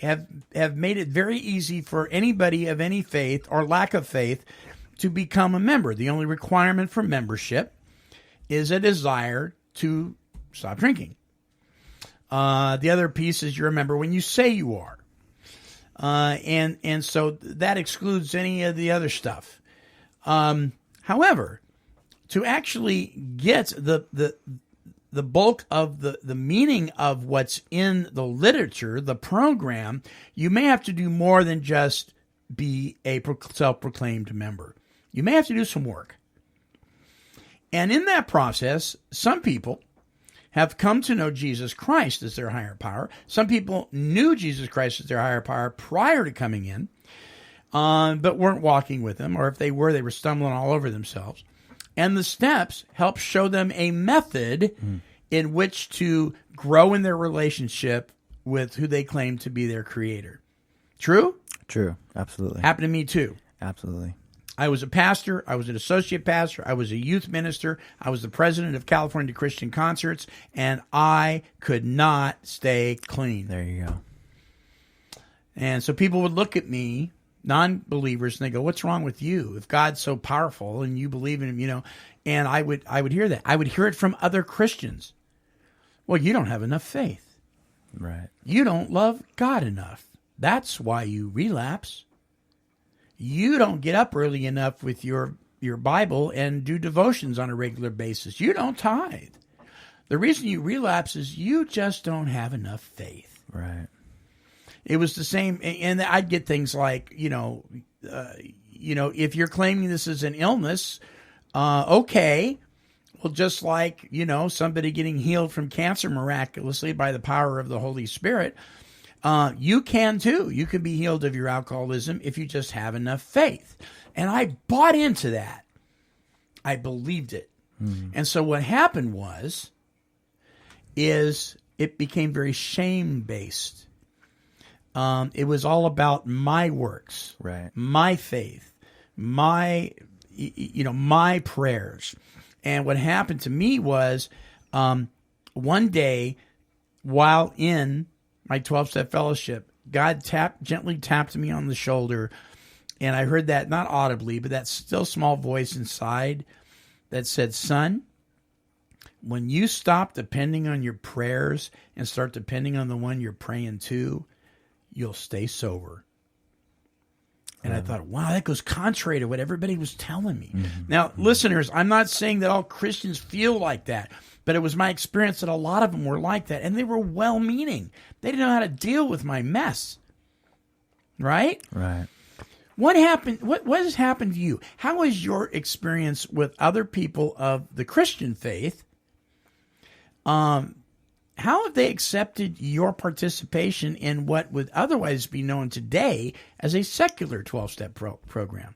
have made it very easy for anybody of any faith or lack of faith to become a member. The only requirement for membership is a desire to stop drinking. The other piece is you're a member when you say you are. And so that excludes any of the other stuff. However, to actually get the bulk of the meaning of what's in the literature, the program, you may have to do more than just be a self-proclaimed member. You may have to do some work. And in that process, some people have come to know Jesus Christ as their higher power. Some people knew Jesus Christ as their higher power prior to coming in, but weren't walking with him, or if they were stumbling all over themselves. And the steps help show them a method in which to grow in their relationship with who they claim to be their creator. True? True. Absolutely. Happened to me too. Absolutely. I was a pastor. I was an associate pastor. I was a youth minister. I was the president of California Christian Concerts, and I could not stay clean. There you go. And so people would look at me, non-believers, and they go, "What's wrong with you? If God's so powerful and you believe in him, And I would hear that. I would hear it from other Christians. Well, you don't have enough faith. Right. You don't love God enough. That's why you relapse. You don't get up early enough with your Bible and do devotions on a regular basis. You don't tithe. The reason you relapse is you just don't have enough faith." Right. It was the same, and I'd get things like, if you're claiming this is an illness, okay, well, just like, somebody getting healed from cancer miraculously by the power of the Holy Spirit, you can too. You can be healed of your alcoholism if you just have enough faith. And I bought into that. I believed it. And so what happened is it became very shame-based. It was all about my works, right? My faith, my prayers. And what happened to me was, one day, while in my 12-step fellowship, God gently tapped me on the shoulder, and I heard that, not audibly, but that still small voice inside that said, "Son, when you stop depending on your prayers and start depending on the one you're praying to, you'll stay sober." And I thought, wow, that goes contrary to what everybody was telling me. Now, listeners, I'm not saying that all Christians feel like that, but it was my experience that a lot of them were like that, and they were well-meaning. They didn't know how to deal with my mess. Right? Right. What happened? What has happened to you? How is your experience with other people of the Christian faith? How how have they accepted your participation in what would otherwise be known today as a secular 12-step program?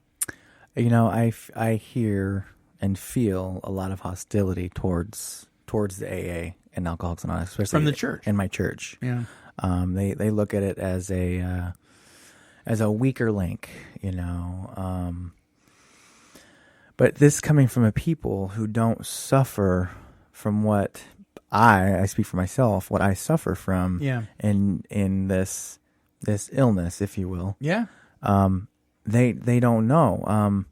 You know, I hear and feel a lot of hostility towards the AA and Alcoholics Anonymous, especially from the church. In my church, yeah, they look at it as a weaker link, you know. But this coming from a people who don't suffer from what I speak for myself, what I suffer from, in this illness, if you will. Yeah. They don't know.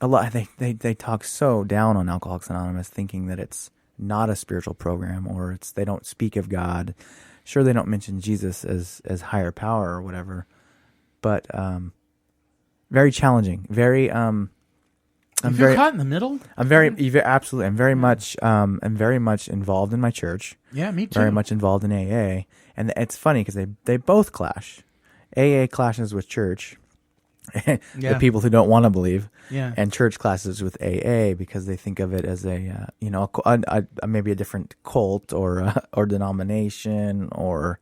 A lot they talk so down on Alcoholics Anonymous, thinking that it's not a spiritual program, or they don't speak of God. Sure, they don't mention Jesus as higher power or whatever, but very challenging. Very I'm very caught in the middle. Absolutely. I'm very much involved in my church. Yeah, me too. Very much involved in AA, and it's funny because they both clash. AA clashes with church, the people who don't want to believe, and church classes with AA because they think of it as a maybe a different cult or denomination, or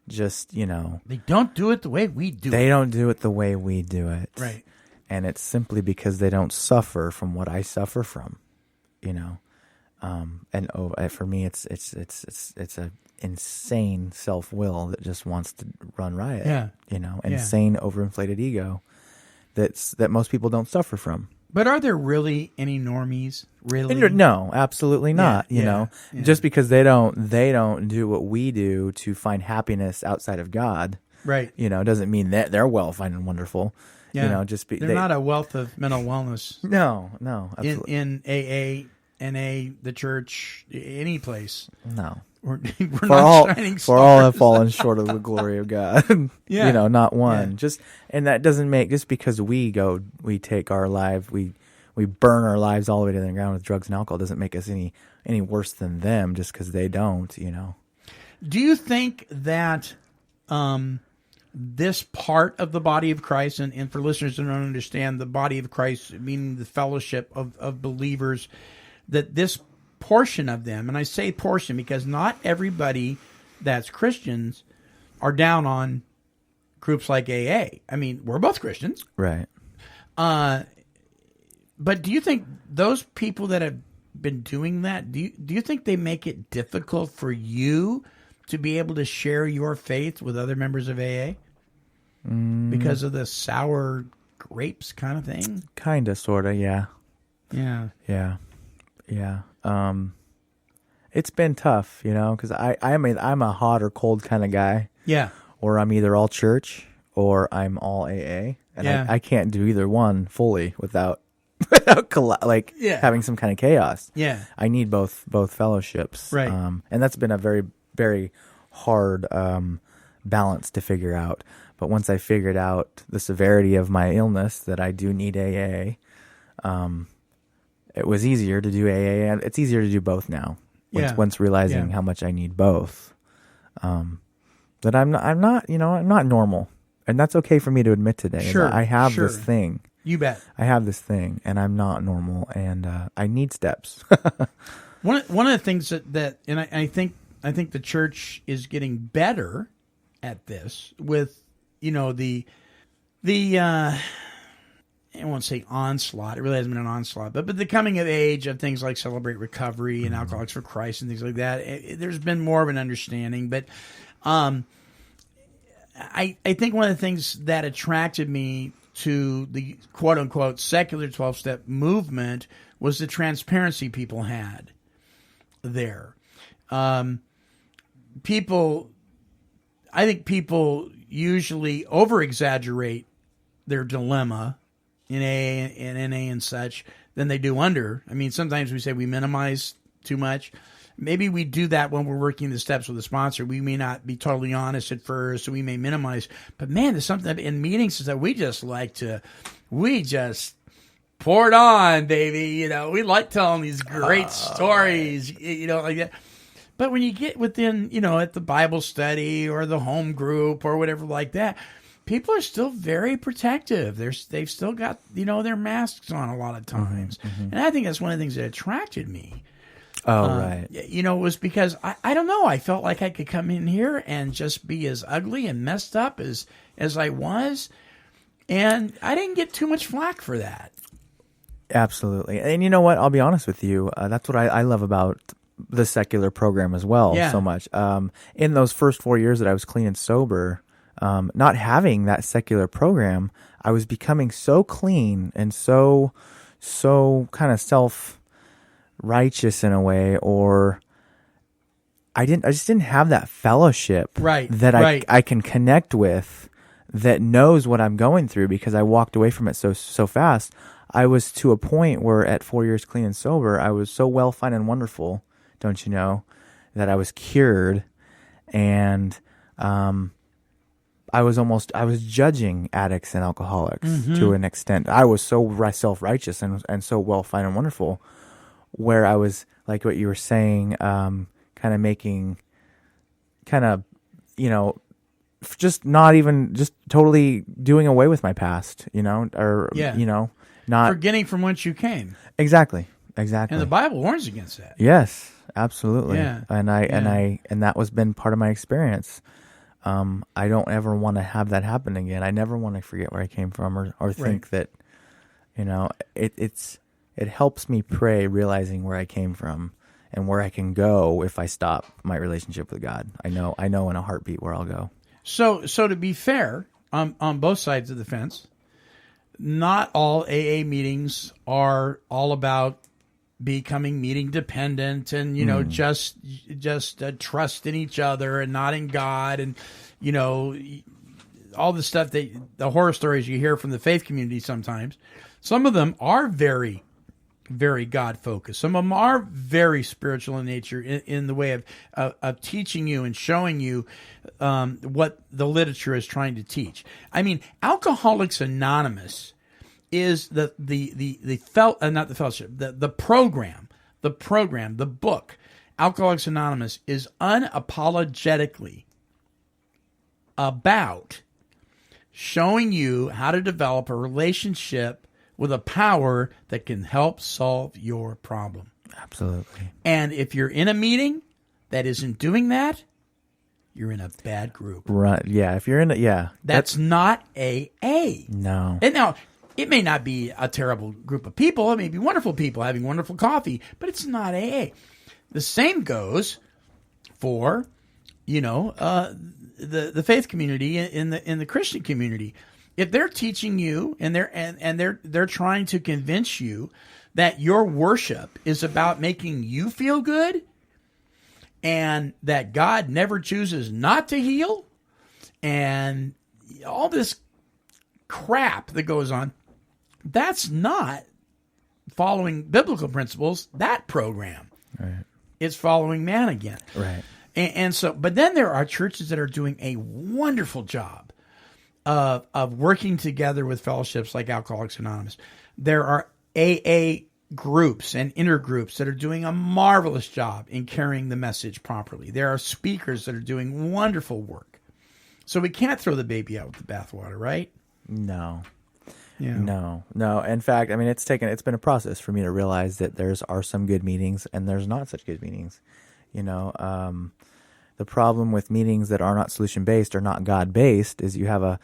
just they don't do it the way we do. They don't do it the way we do it, right? And it's simply because they don't suffer from what I suffer from, and for me, it's a insane self-will that just wants to run riot. Insane overinflated ego that most people don't suffer from. But are there really any normies? Really? No, absolutely not. Just because they don't do what we do to find happiness outside of God, right? Doesn't mean that they're well, fine, and wonderful. Yeah. They're not a wealth of mental wellness. No, absolutely. In AA, NA, the church, any place. No. We're not shining stars. For all have fallen short of the glory of God. Yeah. Not one. Yeah. And that doesn't make, just because we take our life, we burn our lives all the way to the ground with drugs and alcohol, doesn't make us any worse than them just because they don't, Do you think that this part of the body of Christ, and for listeners who don't understand the body of Christ, meaning the fellowship of believers, that this portion of them, and I say portion because not everybody that's Christians are down on groups like AA. I mean, we're both Christians. Right. But do you think those people that have been doing that, do you think they make it difficult for you to be able to share your faith with other members of AA? Because of the sour grapes kind of thing? Kind of, sort of, yeah. Yeah. Yeah. Yeah. It's been tough, because I'm a hot or cold kind of guy. Yeah. Or I'm either all church or I'm all AA. And I can't do either one fully without having some kind of chaos. Yeah. I need both fellowships. Right. And that's been a very, very hard balance to figure out. But once I figured out the severity of my illness, that I do need AA, it was easier to do AA, and it's easier to do both now. Once realizing how much I need both, that I'm not normal, and that's okay for me to admit today. Sure, I have this thing. You bet. I have this thing, and I'm not normal, and I need steps. One of the things that and I think the church is getting better at this with the I won't say onslaught. It really hasn't been an onslaught, but the coming of age of things like Celebrate Recovery and Alcoholics for Christ and things like that. There's been more of an understanding, but I think one of the things that attracted me to the quote unquote secular 12-step movement was the transparency people had there. I think people usually over-exaggerate their dilemma in AA and NA and such than they do under. I mean, sometimes we say we minimize too much. Maybe we do that when we're working the steps with a sponsor. We may not be totally honest at first, so we may minimize. But man, there's something in meetings that we just pour it on, baby. We like telling these great stories, like that. But when you get within, at the Bible study or the home group or whatever like that, people are still very protective. They've still got, their masks on a lot of times. Mm-hmm. And I think that's one of the things that attracted me Right. You know, it was because I don't know. I felt like I could come in here and just be as ugly and messed up as I was, and I didn't get too much flack for that. Absolutely. And you know what? I'll be honest with you. That's what I love about the secular program as well, so much. In those first 4 years that I was clean and sober, not having that secular program, I was becoming so clean and so kind of self-righteous in a way, or I just didn't have that fellowship that I can connect with, that knows what I'm going through, because I walked away from it so fast. I was to a point where at 4 years clean and sober, I was so well, fine, and wonderful, don't you know, that I was cured, and I was judging addicts and alcoholics to an extent. I was so self-righteous and so well, fine, and wonderful, where I was, like what you were saying, kind of making, just not even, just totally doing away with my past, not forgetting from whence you came. Exactly. And the Bible warns against that. Yes, absolutely. Yeah. And that was been part of my experience. I don't ever want to have that happen again. I never want to forget where I came from, or think that, it helps me pray realizing where I came from and where I can go if I stop my relationship with God. I know in a heartbeat where I'll go. So to be fair, on both sides of the fence, not all AA meetings are all about becoming meeting dependent and, just trust in each other and not in God, and, all the stuff the horror stories you hear from the faith community sometimes. Some of them are very, very God focused. Some of them are very spiritual in nature, in the way of teaching you and showing you what the literature is trying to teach. I mean, Alcoholics Anonymous is the book. Alcoholics Anonymous is unapologetically about showing you how to develop a relationship with a power that can help solve your problem. Absolutely. And if you're in a meeting that isn't doing that, you're in a bad group. Right. Yeah. If you're in that's not AA. No. And now, it may not be a terrible group of people. It may be wonderful people having wonderful coffee, but it's not AA. The same goes for, the faith community in the Christian community. If they're teaching you and they're trying to convince you that your worship is about making you feel good, and that God never chooses not to heal, and all this crap that goes on, that's not following biblical principles, that program. Right. It's following man again. Right. And so, but then there are churches that are doing a wonderful job of working together with fellowships like Alcoholics Anonymous. There are AA groups and intergroups that are doing a marvelous job in carrying the message properly. There are speakers that are doing wonderful work. So we can't throw the baby out with the bathwater, right? No. Yeah. No. In fact, I mean, it's been a process for me to realize that are some good meetings and there's not such good meetings. The problem with meetings that are not solution-based or not God-based is you have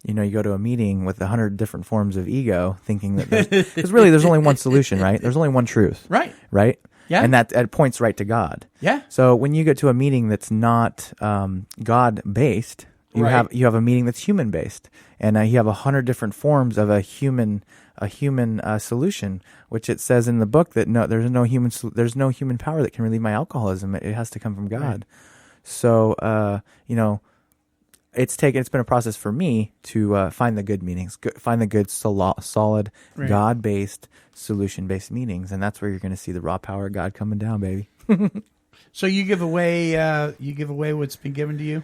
you go to a meeting with 100 different forms of ego, thinking that because really there's only one solution, right? There's only one truth. Right. Right? Yeah. And that points right to God. Yeah. So when you get to a meeting that's not God-based, you have a meeting that's human-based, and you have 100 different forms of a human solution, which it says in the book that there's no human power that can relieve my alcoholism. It has to come from God. Right. So it's been a process for me to find the good meetings, find the good solid God-based solution-based meetings, and that's where you're going to see the raw power of God coming down, baby. So you give away what's been given to you?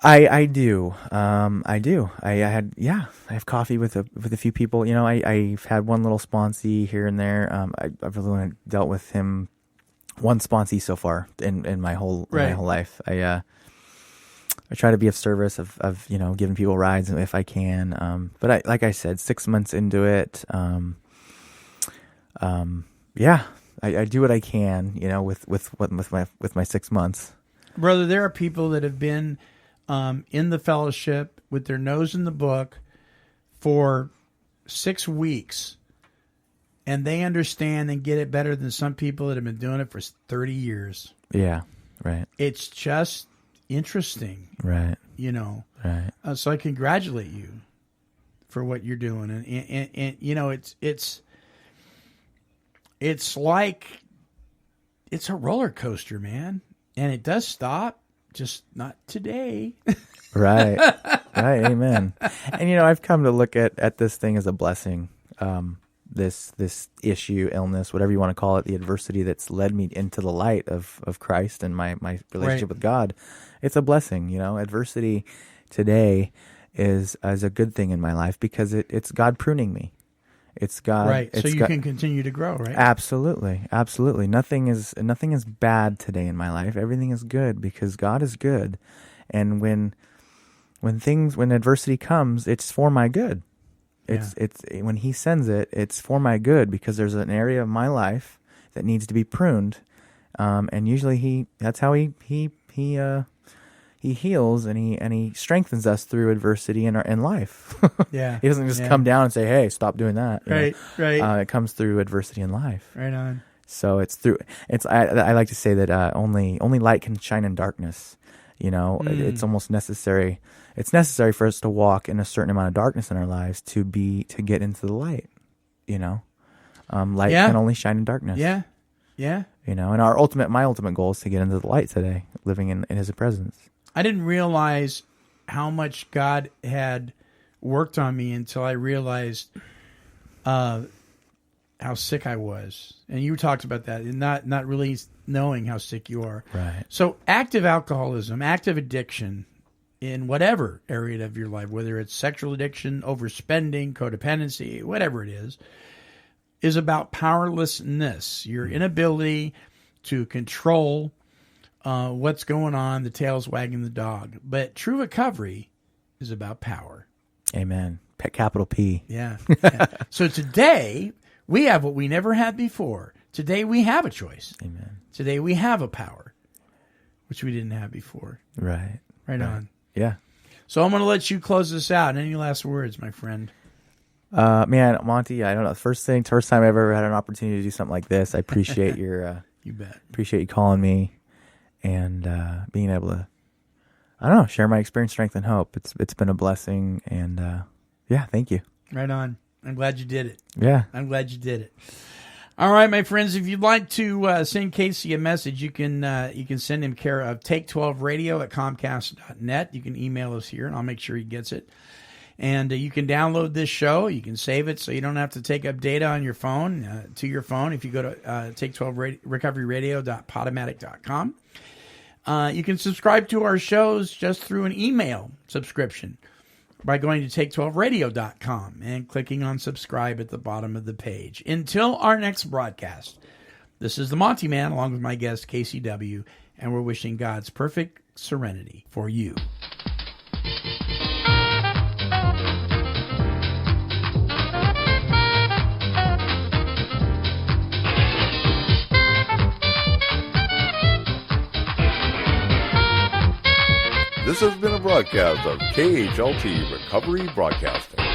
I do. I do. I have coffee with a few people. I've had one little sponsee here and there. I've really dealt with him, one sponsee so far in my whole life. I try to be of service of giving people rides if I can. But like I said, 6 months into it, I do what I can, with my 6 months. Brother, there are people that have been in the fellowship with their nose in the book for 6 weeks, and they understand and get it better than some people that have been doing it for 30 years. Yeah, right. It's just interesting. Right. Right. So I congratulate you for what you're doing. And it's like, it's a roller coaster, man. And it does stop, just not today. Right. Right. Amen. And, I've come to look at this thing as a blessing. This issue, illness, whatever you want to call it, the adversity that's led me into the light of Christ and my relationship with God. It's a blessing, Adversity today is a good thing in my life because it's God pruning me. It's God. Right. So you can continue to grow, right? Absolutely. Absolutely. Nothing is bad today in my life. Everything is good because God is good. And when adversity comes, it's for my good. It's when He sends it, it's for my good because there's an area of my life that needs to be pruned. And usually that's how he heals and he strengthens us through adversity in life. Yeah. He doesn't just come down and say, "Hey, stop doing that." Right. It comes through adversity in life. Right on. So I like to say that only light can shine in darkness. It's almost necessary. It's necessary for us to walk in a certain amount of darkness in our lives to get into the light. Light can only shine in darkness. Yeah. Yeah. And my ultimate goal is to get into the light today, living in His presence. I didn't realize how much God had worked on me until I realized how sick I was. And you talked about that, and not really knowing how sick you are. Right. So active alcoholism, active addiction in whatever area of your life, whether it's sexual addiction, overspending, codependency, whatever it is about powerlessness, your inability to control what's going on, the tail's wagging the dog. But true recovery is about power. Amen. Capital P. Yeah. So today, we have what we never had before. Today, we have a choice. Amen. Today, we have a power, which we didn't have before. Right. Right on. Yeah. So I'm going to let you close this out. Any last words, my friend? Man, Monty, I don't know. First time I ever had an opportunity to do something like this. I appreciate your. You bet. Appreciate you calling me, and being able to, I don't know, share my experience, strength, and hope. It's been a blessing, and thank you. Right on. I'm glad you did it. Yeah. I'm glad you did it. All right, my friends, if you'd like to send Casey a message, you can send him care of take12radio@comcast.net. You can email us here, and I'll make sure he gets it. And you can download this show. You can save it so you don't have to take up data on your phone, to your phone, if you go to take12recoveryradio.podomatic.com. You can subscribe to our shows just through an email subscription by going to take12radio.com and clicking on subscribe at the bottom of the page. Until our next broadcast, this is the Monty Man along with my guest Casey W., and we're wishing God's perfect serenity for you. This has been a broadcast of KHLT Recovery Broadcasting.